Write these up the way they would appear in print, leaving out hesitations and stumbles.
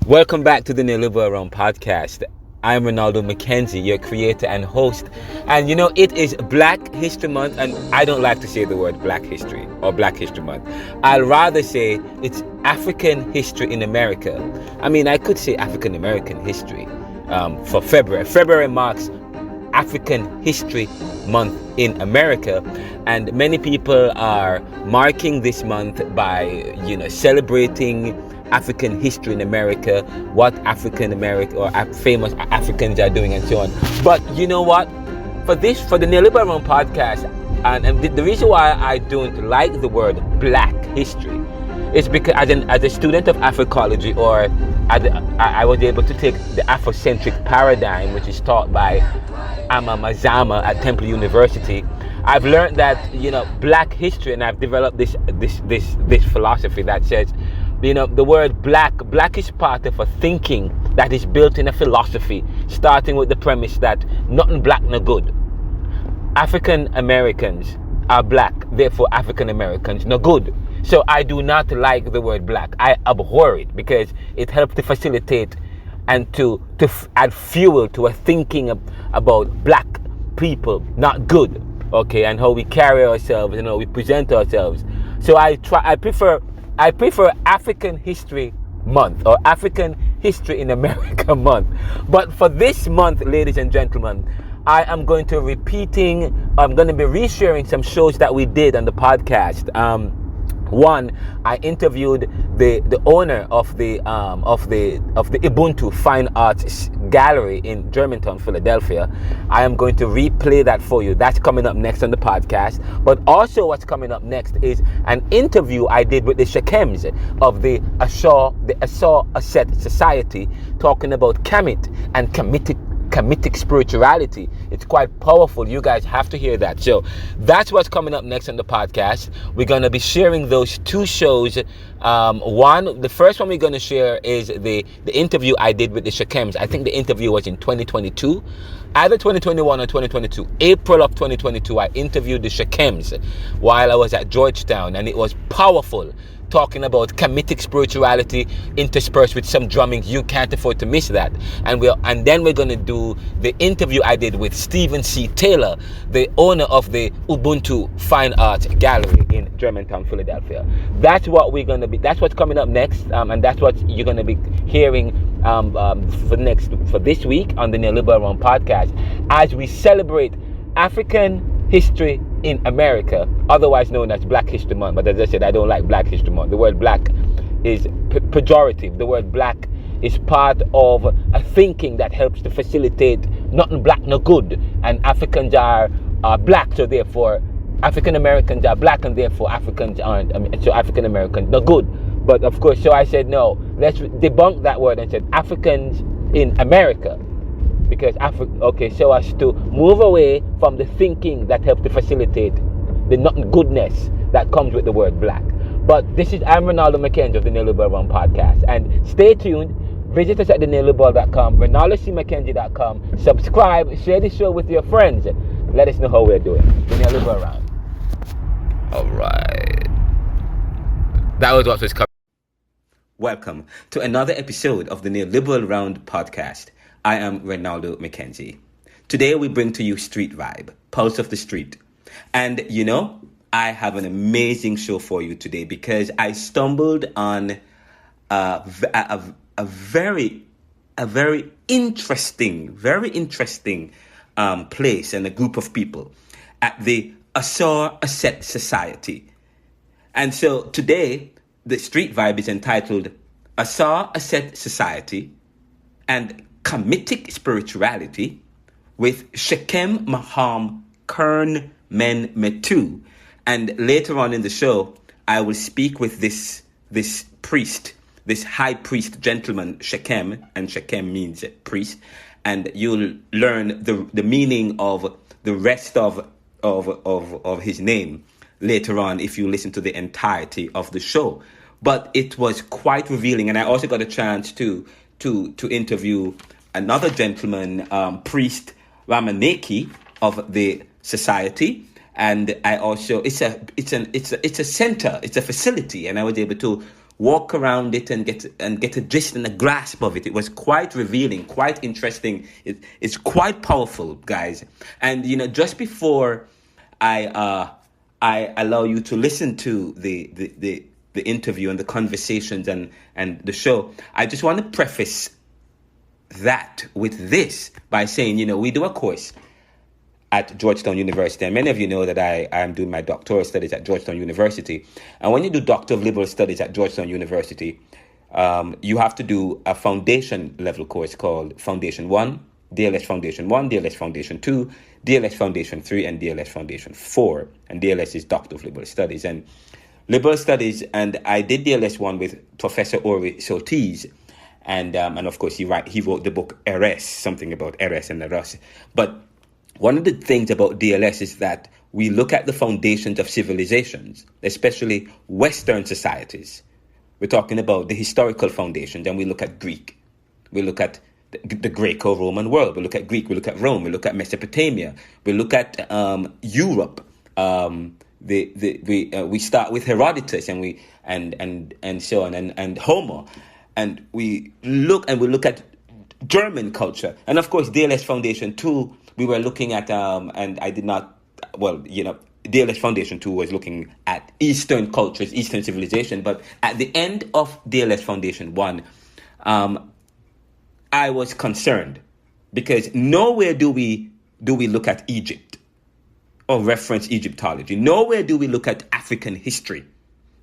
Welcome back to the Neoliberal podcast. I'm Renaldo Mckenzie, your creator and host. And it is Black History Month, and I don't like to say the word Black History or Black History Month. I'll rather say it's African History in America. I mean, I could say African American History for February. February marks African History Month in America, and many people are marking this month by celebrating African history in America, what African American or famous Africans are doing, and so on. But you know what? For the Neoliberal podcast, and the reason why I don't like the word Black history is because as a student of Africology, or I was able to take the Afrocentric paradigm, which is taught by Ama Mazama at Temple University. I've learned that Black history, and I've developed this philosophy that says, the word black is part of a thinking that is built in a philosophy, starting with the premise that nothing black no good. African Americans are black, therefore African Americans no good. So I do not like the word black. I abhor it because it helps to facilitate and to add fuel to a thinking about black people not good, okay, and how we carry ourselves and how we present ourselves. So I prefer African History Month, or African History in America Month. But for this month, ladies and gentlemen, I'm going to be resharing some shows that we did on the podcast. One, I interviewed the owner of the Ubuntu Fine Arts Gallery in Germantown, Philadelphia. I am going to replay that for you. That's coming up next on the podcast. But also what's coming up next is an interview I did with the Shekhems of the Ausar Asset Society, talking about Kamit and Kamitic Spirituality. It's quite powerful. You guys have to hear that. So that's what's coming up next on the podcast. We're going to be sharing those two shows. The first one we're going to share is the interview I did with the Shekhems. I think the interview was in 2022, either 2021 or 2022. April of 2022, I interviewed the Shekhems while I was at Georgetown, and it was powerful, talking about Kamitic spirituality interspersed with some drumming. You can't afford to miss that. And then we're going to do the interview I did with Stephen C. Taylor, the owner of the Ubuntu Fine Arts Gallery in Germantown, Philadelphia. That's what's coming up next, and that's what you're going to be hearing for this week on the Neoliberal podcast, as we celebrate African history in America, otherwise known as Black History Month. But as I said, I don't like Black History Month. The word black is pejorative. The word black is part of a thinking that helps to facilitate nothing black no good, and Africans are black, so therefore African Americans are black, and therefore Africans aren't. So African Americans no good. But of course, so I said no. Let's debunk that word and said Africans in America. Because so as to move away from the thinking that helps to facilitate the nothing goodness that comes with the word black. But I'm Renaldo Mckenzie of the Neoliberal podcast, and stay tuned. Visit us at theneoliberal.com, renaldocmckenzie.com. Subscribe, share the show with your friends. Let us know how we're doing. The Neoliberal. All right. That was what was coming. Welcome to another episode of the Neoliberal Round podcast. I am Renaldo Mckenzie. Today we bring to you Street Vibe, Pulse of the Street. And I have an amazing show for you today, because I stumbled on a very interesting place and a group of people at the Ausar Asset Society. And so today the Street Vibe is entitled Ausar Asset Society and Kamitic Spirituality with Shekhem Maham Kern Men Metu. And later on in the show, I will speak with this priest, this high priest gentleman, Shekhem, and Shekhem means priest, and you'll learn the meaning of the rest of his name later on if you listen to the entirety of the show. But it was quite revealing, and I also got a chance to interview another gentleman, priest Ramaneki of the society, and I also it's a center, it's a facility, and I was able to walk around it and get a gist and a grasp of it. It was quite revealing, quite interesting. It's quite powerful, guys. And just before I allow you to listen to the interview and the conversations and the show, I just want to preface that with this by saying, we do a course at Georgetown University, and many of you know that I am doing my doctoral studies at Georgetown University. And when you do Doctor of Liberal Studies at Georgetown University, you have to do a foundation level course called Foundation 1, DLS Foundation 1, DLS Foundation 2, DLS Foundation 3, and DLS Foundation 4. And DLS is Doctor of Liberal Studies. And Liberal Studies, and I did DLS 1 with Professor Ori Sotis, and of course he wrote the book Eres, something about Eres and Eros. But one of the things about DLS is that we look at the foundations of civilizations, especially Western societies. We're talking about the historical foundations, and we look at Greek. We look at the Greco-Roman world. We look at Greek. We look at Rome. We look at Mesopotamia. We look at Europe. We start with Herodotus, and we and so on, and Homer, and we look at German culture, and of course DLS Foundation 2. We were looking at, and I did not, DLS Foundation 2 was looking at Eastern cultures, Eastern civilization. But at the end of DLS Foundation 1, I was concerned because nowhere do we look at Egypt or reference Egyptology. Nowhere do we look at African history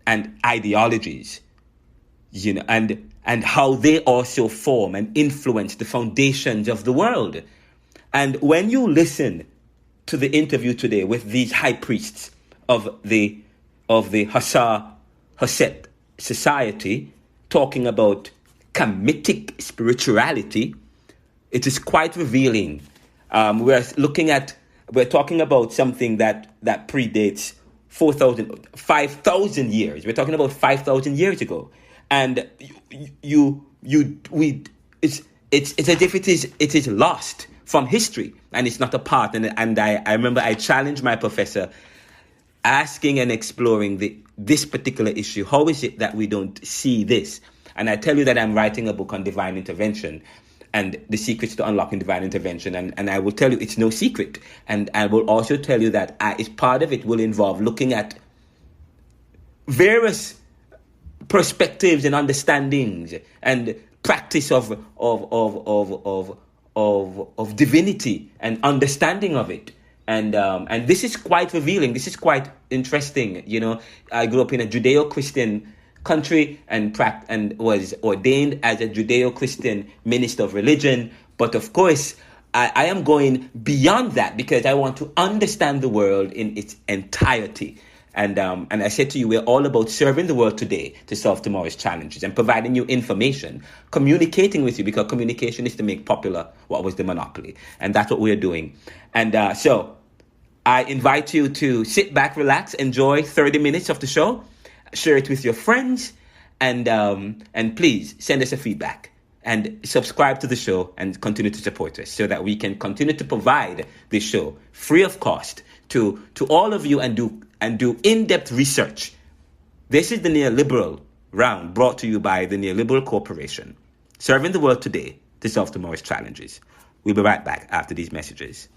and ideologies, and how they also form and influence the foundations of the world. And when you listen to the interview today with these high priests of the Ausar Asset Society talking about Kamitic spirituality, it is quite revealing. We're talking about something that predates 5,000 years. We're talking about 5,000 years ago, and it's as if it is lost from history, and it's not a part. And I remember I challenged my professor, asking and exploring this particular issue. How is it that we don't see this? And I tell you that I'm writing a book on divine intervention and the secrets to unlocking divine intervention. And I will tell you it's no secret. And I will also tell you that it's part of it will involve looking at various perspectives and understandings and practice of divinity and understanding of it. And this is quite revealing. This is quite interesting. I grew up in a Judeo-Christian country and was ordained as a Judeo-Christian minister of religion. But of course, I am going beyond that because I want to understand the world in its entirety. And I said to you, we're all about serving the world today to solve tomorrow's challenges and providing you information, communicating with you, because communication is to make popular what was the monopoly. And that's what we're doing. And so I invite you to sit back, relax, enjoy 30 minutes of the show, share it with your friends, and please send us a feedback and subscribe to the show and continue to support us so that we can continue to provide this show free of cost to all of you and do in-depth research. This is the Neoliberal Round, brought to you by the Neoliberal Corporation, serving the world today to solve tomorrow's challenges. We'll be right back after these messages.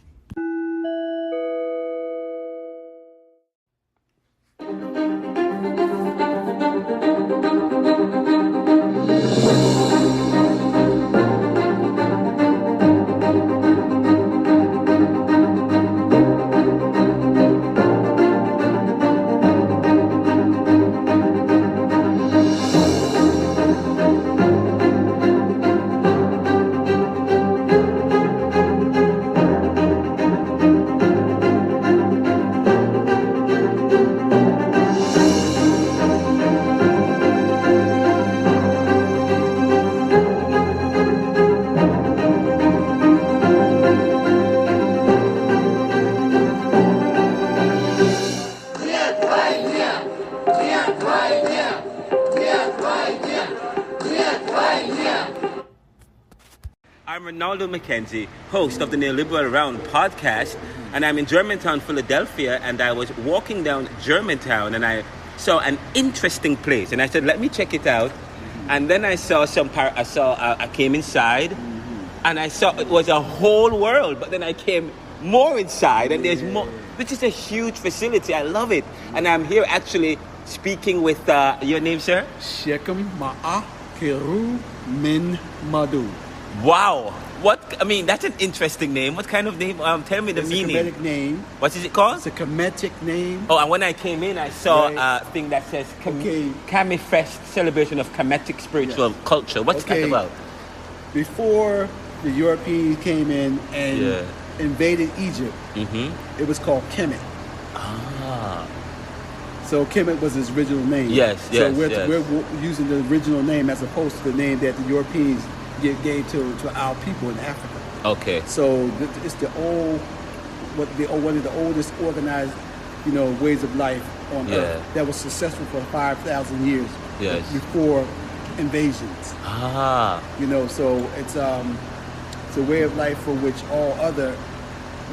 I'm Renaldo Mckenzie, host of the Neoliberal Round podcast, and I'm in Germantown, Philadelphia, and I was walking down Germantown, and I saw an interesting place, and I said, let me check it out. And then I saw I came inside, and I saw it was a whole world. But then I came more inside, and there's more. This is a huge facility. I love it. And I'm here actually speaking with your name, sir? Shekhem Ma'a Keru Min Madu. Wow. That's an interesting name. What kind of name? Tell me the meaning. It's a Kemetic name. What is it called? It's a Kemetic name. Oh, and when I came in, I saw a thing that says Kami Fest, celebration of Kamitic spiritual culture. What's that about? Before the Europeans came in and invaded Egypt, it was called Kemet. So Kemet was his original name. So we're using the original name as opposed to the name that the Europeans gave to our people in Africa. Okay. So it's one of the oldest organized, ways of life on Earth that was successful for 5,000 years before invasions. So it's a way of life for which all other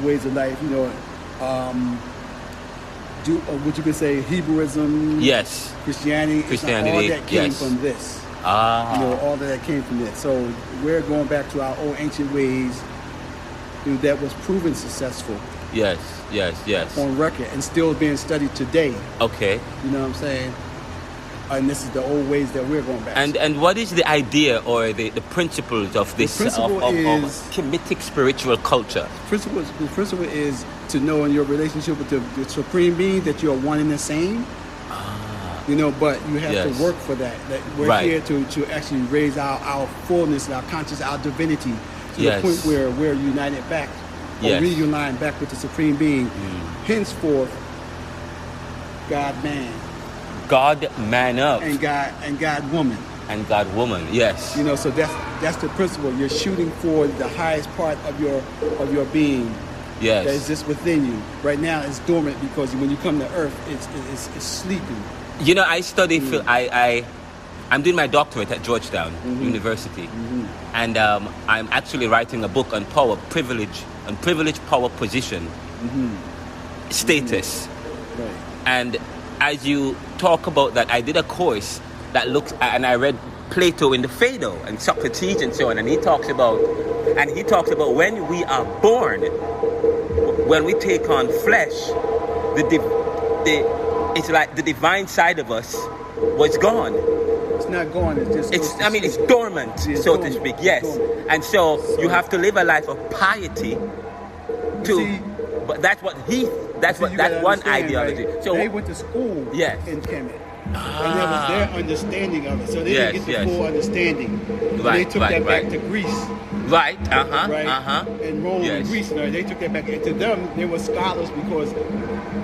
ways of life, what you could say, Hebrewism, Christianity, all that came from this. All that came from this. So we're going back to our old ancient ways that was proven successful. Yes. On record and still being studied today. Okay. You know what I'm saying? And this is the old ways that we're going back to. And what is the idea or the principles of this of Kamitic spiritual culture? The principle is to know in your relationship with the Supreme Being that you are one and the same. But you have to work for that. That we're here to actually raise our fullness, our conscious, our divinity to the point where we're united back, or reunited back with the Supreme Being. Henceforth, God man up, and God woman, yes. So that's the principle. You're shooting for the highest part of your being. Yes. That is just within you. Right now, it's dormant because when you come to Earth, it's sleeping. I study. I'm doing my doctorate at Georgetown University, and I'm actually writing a book on power, privilege, power, position, status, Right. And as you talk about that, I did a course that looks, and I read Plato in the Phaedo and Socrates and so on, and he talks about when we are born, when we take on flesh, it's like the divine side of us was gone. It's not gone. It's dormant, so to speak. Yes, dormant. And so you have to live a life of piety. But that's what that one ideology. Right? So they went to school in Kemet. And that was their understanding of it. So they didn't get the full understanding. They took that back to Greece. Right. And Rome and Greece. They took that back. And to them, they were scholars because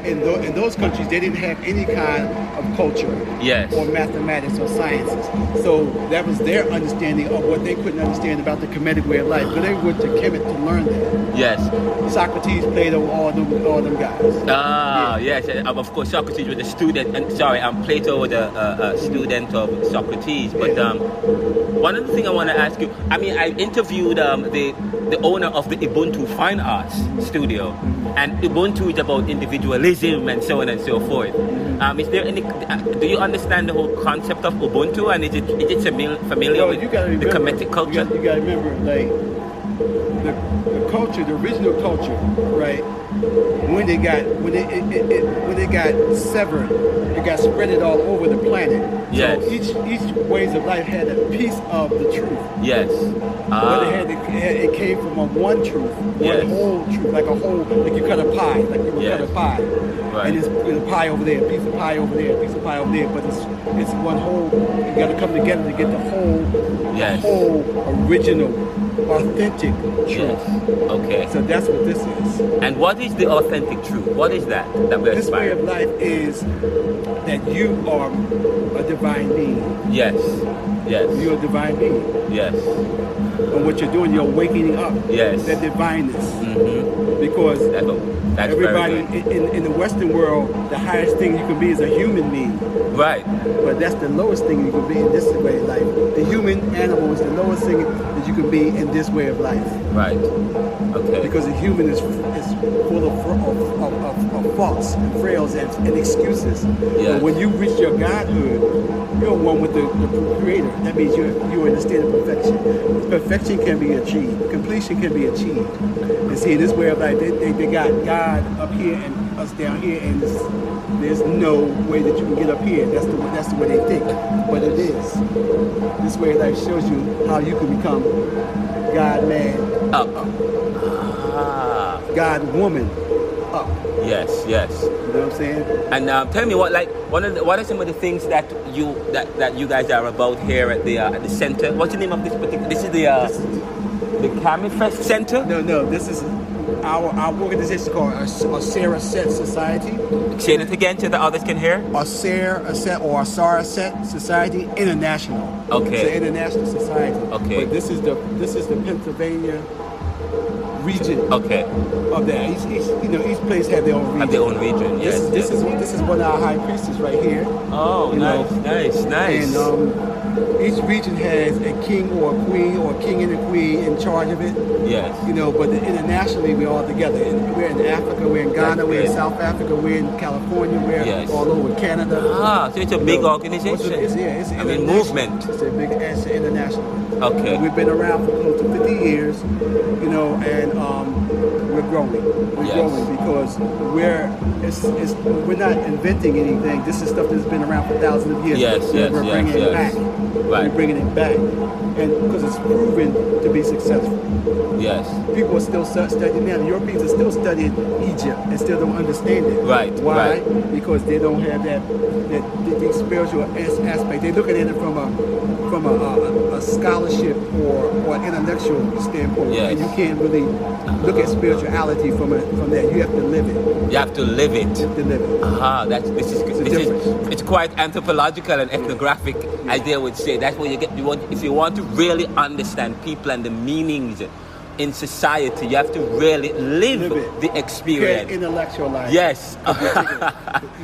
in those countries, they didn't have any kind of culture or mathematics or sciences. So that was their understanding of what they couldn't understand about the Kemetic way of life. But they went to Kemet to learn that. Yes. Socrates, Plato, all them guys. Yes. Of course, Socrates was a student. And Plato was a student of Socrates. But one of the things I want to ask you, I interviewed the owner of the Ubuntu Fine Arts Studio, and Ubuntu is about individualism and so on and so forth. Is there any? Do you understand the whole concept of Ubuntu, and is it familiar with the Kemetic culture? You got to remember, like the culture, the original culture, right? When it got severed, it got spread all over the planet. Yes. So each ways of life had a piece of the truth. Yes. But it came from one truth, one whole truth, like you cut a pie, like you would cut a pie. Right. And there's a pie over there, a piece of pie over there, a piece of pie over there, but it's one whole. You got to come together to get the whole original, authentic truth. Yes. Okay. So that's what this is. And what is the authentic truth? What is that we're This way of life is that you are a divine being. Yes. You're a divine being. Yes. And what you're doing, you're waking up. Yes. That divineness. Because that's everybody in the Western world, the highest thing you can be is a human being. Right. But that's the lowest thing you can be in this way of life. The human animal is the lowest thing that you can be in this way of life. Right. Okay. Because the human is full of faults and frails and excuses. Yes. But when you reach your godhood, you're one with the Creator. That means you're in a state of perfection. Perfection can be achieved. Completion can be achieved. And see, in this way of life, they got God up here and us down here, and there's no way that you can get up here. That's the way they think. But it is. This way of life shows you how you can become God man Up. God woman up. Yes. Yes. You know what I'm saying? And tell me what are some of the things that you guys are about here at the center? What's the name of this particular? This is the Kamit Fest Center. No. This is our organization called Ausar Asset Society. Say it again so the others can hear. Ausar Asset Society International. Okay. It's an international society. Okay. But this is the Pennsylvania region. Okay. Of that. Each place have their own region. Have their own region. Yes. This is one of our high priestesses right here. Oh, nice. And each region has a king or a queen or a king and a queen in charge of it. Yes. But internationally we're all together. We're in Africa, we're in Ghana, we're in South Africa, we're in California, we're all over Canada. So it's a big organization. It's movement. It's international. Okay. We've been around for close to 50 years, and we're growing. We're growing because we're not inventing anything. This is stuff that's been around for thousands of years. We're bringing it back. Right. We're bringing it back, and because it's proven to be successful. Yes. People are still studying now. The Europeans are still studying Egypt and still don't understand it. Right. Why? Right. Because they don't have that spiritual aspect. They look at it from a scholarship or an intellectual standpoint. Yes. And you can't really look at spirituality from that. You have to live it. You have to live it. You have to live it. This is it's quite anthropological and ethnographic, as they would say. That's what if you want to really understand people and the meanings in society, you have to really live the experience. You can't intellectualize. Yes.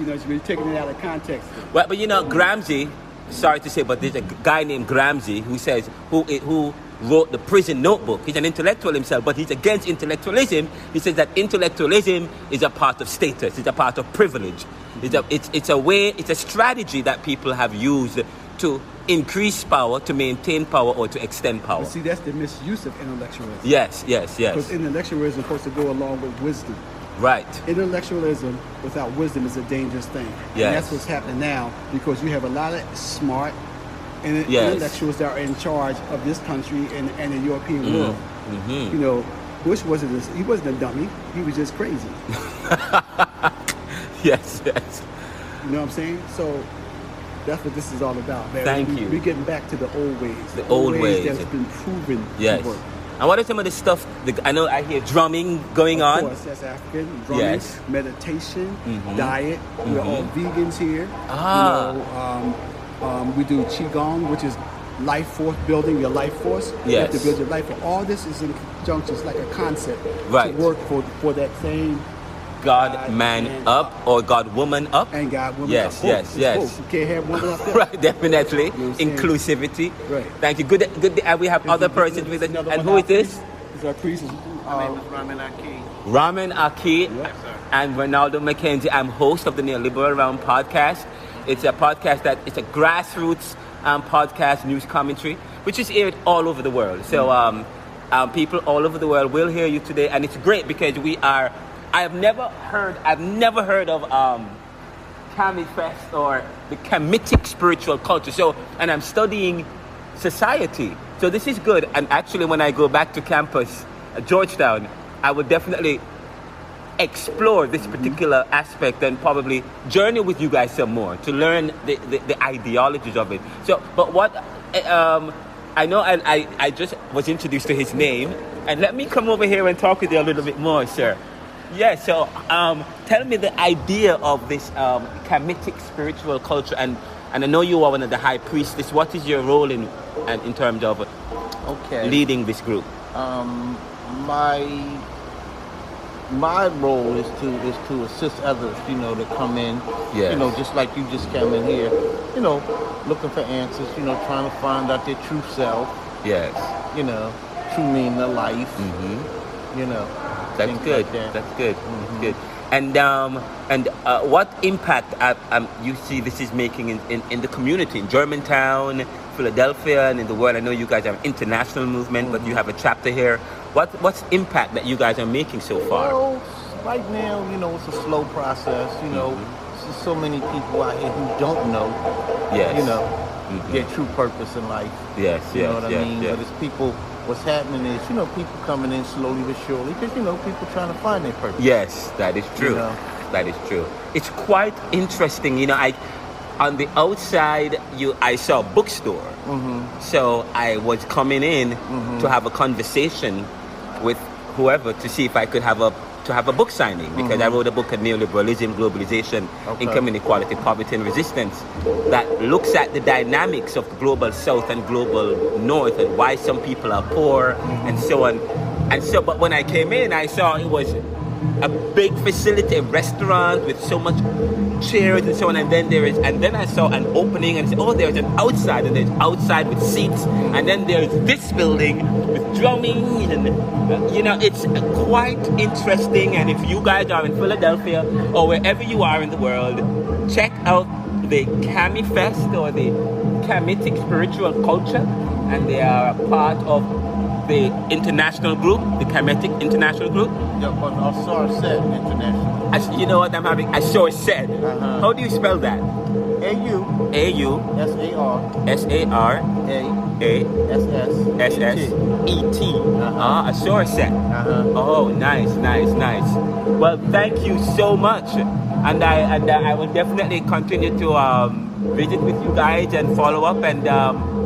You're taking it out of context. But Gramsci, sorry to say, but there's a guy named Gramsci who wrote the Prison Notebook. He's an intellectual himself, but he's against intellectualism. He says that intellectualism is a part of status, it's a part of privilege. It's a strategy that people have used to increase power, to maintain power, or to extend power. But see, that's the misuse of intellectualism. Yes. Because intellectualism is supposed to go along with wisdom. Right. Intellectualism without wisdom is a dangerous thing. Yes. And that's what's happening now, because you have a lot of smart intellectuals that are in charge of this country and the European world. Mm-hmm. Bush he wasn't a dummy. He was just crazy. Yes. You know what I'm saying? So that's what this is all about, man. Thank you. We're getting back to the old ways. The old ways that's been proven to work. And what are some of the stuff? I know I hear drumming going on. Of course, that's African. Drumming, meditation, diet. We're all vegans here. We do Qigong, which is life force, building your life force. Yes. You have to build your life force. All this is in conjunction. It's like a concept to work for that same God man up or God woman up. And God woman up. Yes. You can't have one without the other. Right, definitely. You know inclusivity. Right. Thank you. Good. We have other persons with us. And who is this? This is our priest. My name is Ramin Aki. Ramin Aki. Yes, and Renaldo Mckenzie. I'm host of the Neoliberal Realm podcast. It's a podcast it's a grassroots podcast news commentary, which is aired all over the world. So people all over the world will hear you today, and it's great because I've never heard of Kamit Fest or the Kamitic spiritual culture. So, and I'm studying society. So this is good. And actually, when I go back to campus at Georgetown, I would definitely explore this particular aspect and probably journey with you guys some more to learn the ideologies of it. So, but what I know, and I just was introduced to his name, and let me come over here and talk with you a little bit more, sir. Yeah, so tell me the idea of this Kamitic spiritual culture, and I know you are one of the high priestess. What is your role in terms of leading this group? my role is to assist others, you know, to come in, Yes. you know, just like you just came in here, you know, looking for answers, you know, trying to find out their true self, Yes. you know, true meaning of life, you know. That's things good. like that. That's good. That's good. And what impact you see this is making in the community in Germantown, Philadelphia, and in the world? I know you guys are an international movement, but you have a chapter here. What's impact that you guys are making so far? Well, right now, you know, it's a slow process. You know, there's so many people out here who don't know, Yes. you know, their true purpose in life. Yes, You yes, know what I yes, mean? yes. But it's people, what's happening is, you know, people coming in slowly but surely because, you know, people trying to find their purpose. Yes, that is true. You know? That is true. It's quite interesting. You know, on the outside, I saw a bookstore. So I was coming in to have a conversation with whoever to see if I could have a book signing, because I wrote a book on neoliberalism, globalization, income inequality, poverty, and resistance that looks at the dynamics of the global south and global north and why some people are poor and so on. And so, but when I came in, I saw it was a big facility, a restaurant with so much chairs and so on, and then I saw an opening and said, oh, there's an outside, and there's outside with seats, and then there's this building with drumming, and you know, it's quite interesting. And if you guys are in Philadelphia or wherever you are in the world, check out the Kami Fest or the Kamitic Spiritual Culture, and they are a part of the international group, the Kamitic International Group. Yeah, but Ausar Asset International. You know what I'm having? I saw it said. How do you spell that? A-U. A-U. S-A-R. S-A-R. A. S-S-E-T. I saw it said. Oh, nice. Well, thank you so much. And I will definitely continue to visit with you guys and follow up and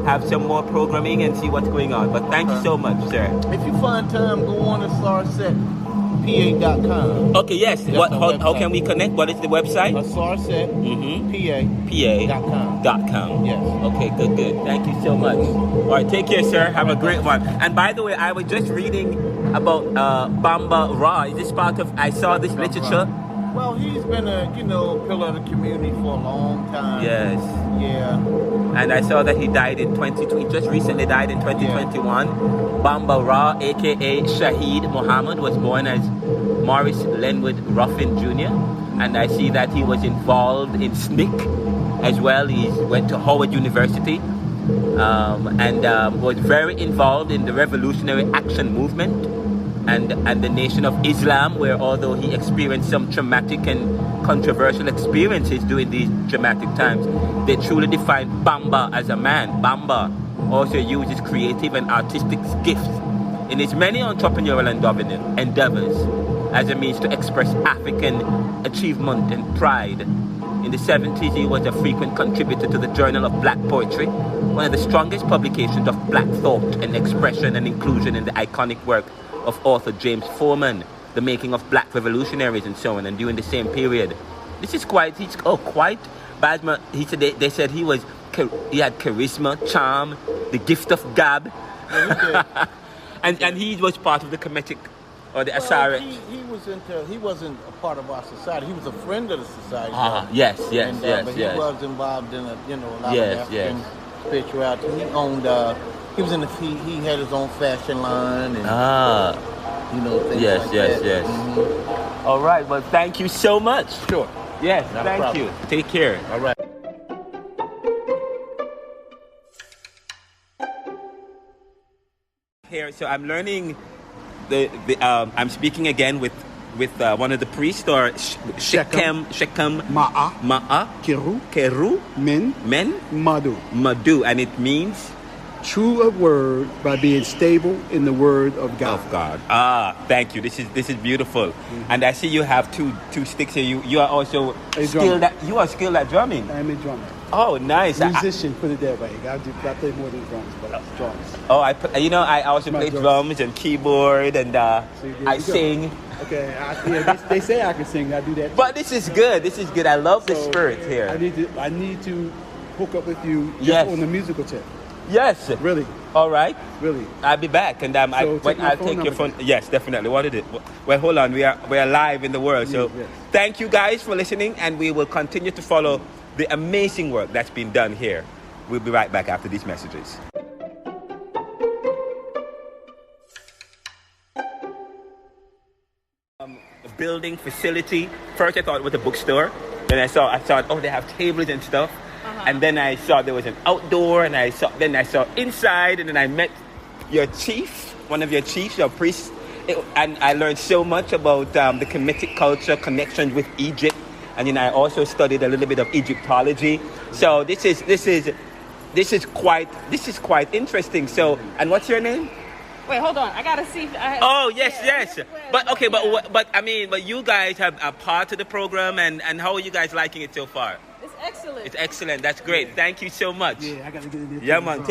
have some more programming and see what's going on. But thank you so much, sir. If you find time, go on to AusarAssetPA.com. Okay, yes. How can we connect? What is the website? AusarAssetPA.com. Yes. Okay, good. Thank you so much. All right, take care, sir. Have a great one. And by the way, I was just reading about Bamba Ra. Is this part of? I saw this literature. Well, he's been a pillar of the community for a long time. Yes. Yeah. And I saw that he died in 2020. Just recently died in 2021. Bamba Ra, aka Shahid Muhammad, was born as Morris Lenwood Ruffin Jr. And I see that he was involved in SNCC as well. He went to Howard University and was very involved in the Revolutionary Action Movement and the Nation of Islam, where although he experienced some traumatic and controversial experiences during these dramatic times, they truly defined Bamba as a man. Bamba also uses creative and artistic gifts in his many entrepreneurial endeavors as a means to express African achievement and pride. In the 70s, he was a frequent contributor to the Journal of Black Poetry, one of the strongest publications of black thought and expression and inclusion in the iconic work of author James Foreman, The Making of Black Revolutionaries, and so on. And during the same period, this is quite Basma. He said they said he had charisma, charm, the gift of gab, and he was part of the Kemetic or the Asara. He wasn't a part of our society. He was a friend of the society. Yes. But he was involved in a lot of African spirituality. He owned. He had his own fashion line and things like that. Yes. All right. Well, thank you so much. Sure. Yes. Not a thank problem. you. Take care. All right. Here, so I'm learning I'm speaking again with one of the priests, or Shekhem Ma'a Keru Men Madu. Madu, and it means true of word by being stable in the word of God. Thank you. This is beautiful. And I see you have two sticks here. You are also skilled at drumming. I'm a drummer. Oh, nice. Musician, put it that way. I play more than drums, but it's drums. Oh, I also play drums and keyboard, and I sing. Okay, they say I can sing. I do that too. But this is good. I love the spirit here. I need to hook up with you Yes. on the musical tip. Yes. Really. All right. Really. I'll be back, and I'll take your phone. Yes, definitely. What is it? Well, hold on. We are live in the world. So, thank you guys for listening, and we will continue to follow the amazing work that's been done here. We'll be right back after these messages. Building facility. First, I thought it was a bookstore. Then I thought, oh, they have tables and stuff. And then I saw there was an outdoor, and then I saw inside, and then I met your chief, one of your chiefs, your priests, and I learned so much about the Kamitic culture, connections with Egypt, and then I also studied a little bit of Egyptology. So this is quite interesting. So, and what's your name? Wait, hold on. I gotta see. Yes. But you guys have a part of the program, and how are you guys liking it so far? It's excellent. It's excellent. That's great. Yeah. Thank you so much. Yeah, I gotta get in there. Yeah, man.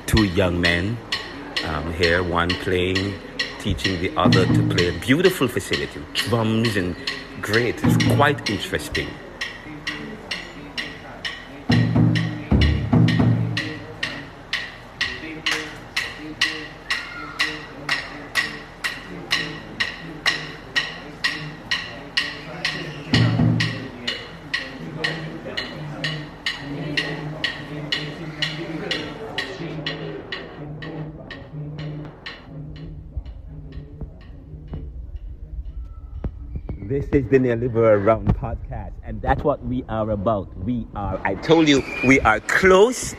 Two young men here, one playing, teaching the other to play. A beautiful facility, drums and great. It's quite interesting. This is the Neoliberal Round podcast, and that's what we are about. I told you, we are close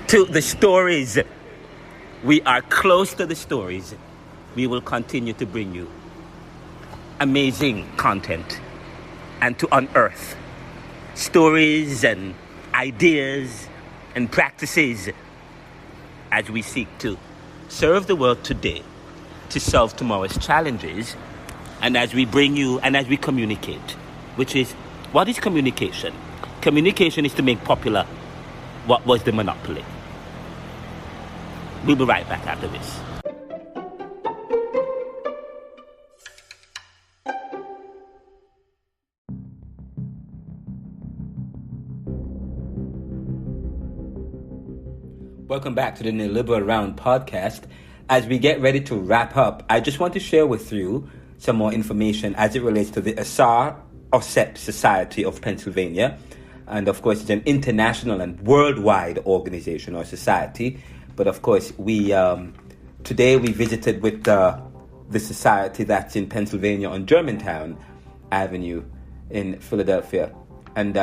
to the stories. We are close to the stories. We will continue to bring you amazing content and to unearth stories and ideas and practices as we seek to serve the world today to solve tomorrow's challenges. And as we bring you, and as we communicate, which is, what is communication? Communication is to make popular what was the monopoly. We'll be right back after this. Welcome back to the Neoliberal Round podcast. As we get ready to wrap up, I just want to share with you some more information as it relates to the Ausar Asset Society of Pennsylvania. And of course, it's an international and worldwide organization or society. But of course, today we visited with the society that's in Pennsylvania on Germantown Avenue in Philadelphia. And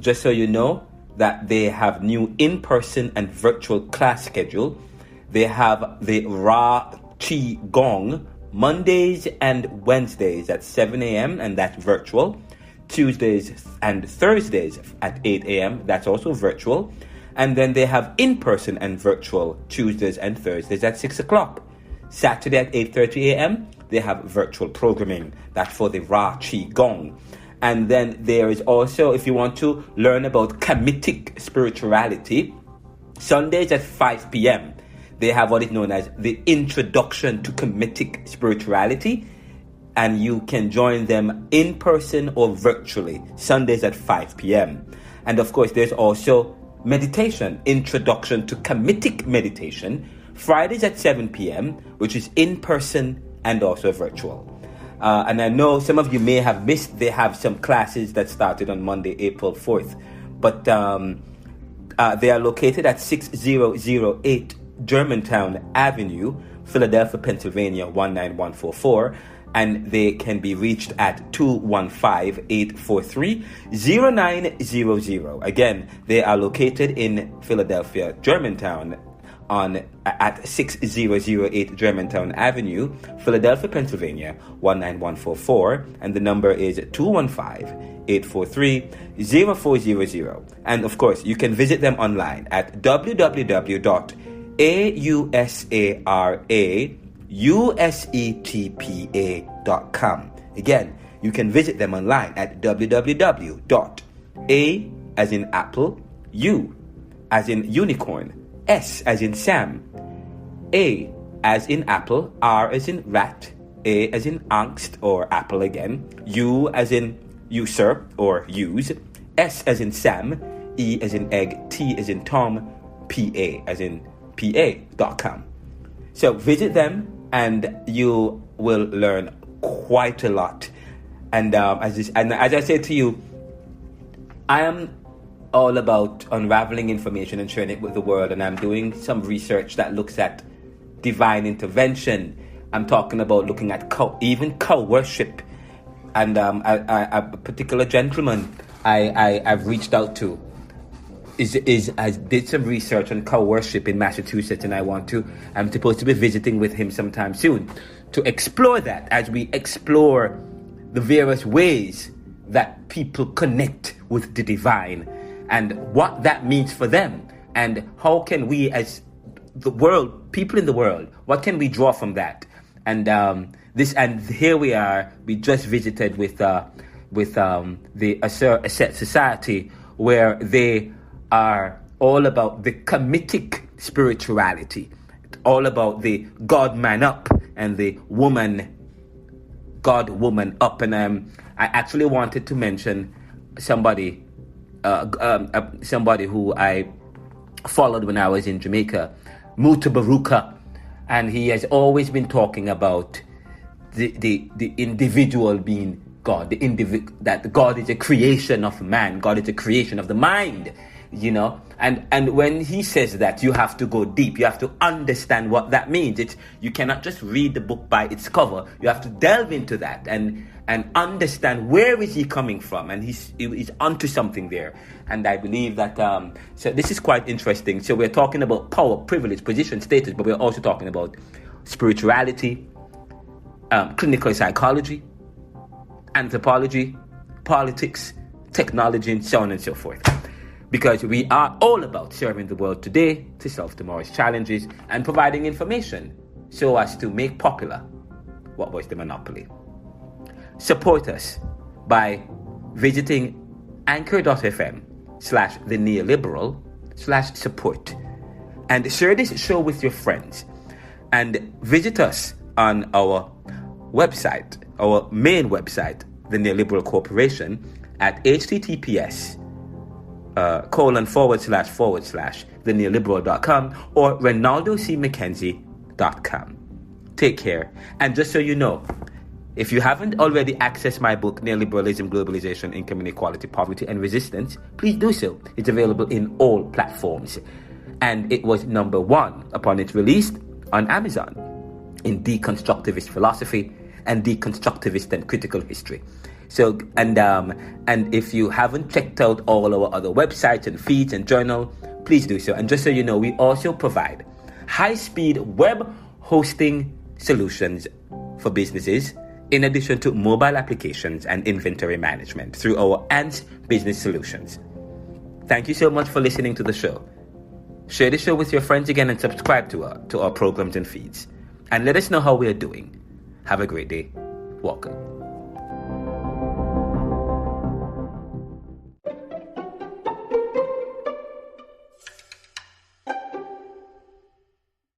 just so you know, that they have new in-person and virtual class schedule. They have the Ra Chi Gong Mondays and Wednesdays at 7 a.m. and that's virtual. Tuesdays and Thursdays at 8 a.m. That's also virtual. And then they have in-person and virtual Tuesdays and Thursdays at 6 o'clock. Saturday at 8:30 a.m. they have virtual programming. That's for the Ra Chi Gong. And then there is also, if you want to learn about Kamitic Spirituality, Sundays at 5 p.m. they have what is known as the Introduction to Kamitic Spirituality, and you can join them in person or virtually, Sundays at 5 p.m. And of course, there's also meditation, Introduction to Kamitic Meditation, Fridays at 7 p.m., which is in person and also virtual. And I know some of you may have missed, they have some classes that started on Monday, April 4th. But they are located at 6008 Germantown Avenue, Philadelphia, Pennsylvania, 19144. And they can be reached at 215-843-0900. Again, they are located in Philadelphia, Germantown, at 6008 Germantown Avenue, Philadelphia, Pennsylvania 19144, and the number is 215-843-0400. And of course, you can visit them online at www.ausarassetpa.com. Again, you can visit them online at www.a as in apple, U as in unicorn, S as in Sam, A as in apple, R as in rat, A as in angst or apple again, U as in usurp or use, S as in Sam, E as in egg, T as in Tom, PA as in PA.com. So visit them and you will learn quite a lot. And as I said to you, I am all about unraveling information and sharing it with the world, and I'm doing some research that looks at divine intervention. I'm talking about looking at even cow worship, and a particular gentleman I've reached out to I did some research on cow worship in Massachusetts, and I'm supposed to be visiting with him sometime soon to explore that as we explore the various ways that people connect with the divine and what that means for them, and how can we as the world, people in the world, what can we draw from that? And here we are. We just visited with the Ausar Asset Society, where they are all about the Kamitic spirituality, all about the God man up and the God woman up. And I actually wanted to mention somebody who I followed when I was in Jamaica, Mutabaruka, and he has always been talking about the individual being God, that God is a creation of man, God is a creation of the mind, and when he says that, you have to go deep, you have to understand what that means. You cannot just read the book by its cover. You have to delve into that and understand where is he coming from, and he's onto something there. And I believe that so this is quite interesting. So we're talking about power, privilege, position, status, but we're also talking about spirituality, clinical psychology, anthropology, politics, technology, and so on and so forth. Because we are all about serving the world today to solve tomorrow's challenges and providing information so as to make popular what was the monopoly. Support us by visiting anchor.fm/the Neoliberal /support, and share this show with your friends, and visit us on our website, our main website, the Neoliberal Corporation, at https://theneoliberal.com or renaldocmckenzie.com. Take care. And just so you know, if you haven't already accessed my book, Neoliberalism, Globalization, Income Inequality, Poverty, and Resistance, please do so. It's available in all platforms. And it was number 1 upon its release on Amazon in deconstructivist philosophy and deconstructivist and critical history. So, and if you haven't checked out all our other websites and feeds and journal, please do so. And just so you know, we also provide high-speed web hosting solutions for businesses, in addition to mobile applications and inventory management through our ANTS Business Solutions. Thank you so much for listening to the show. Share the show with your friends again and subscribe to our programs and feeds. And let us know how we are doing. Have a great day. Welcome.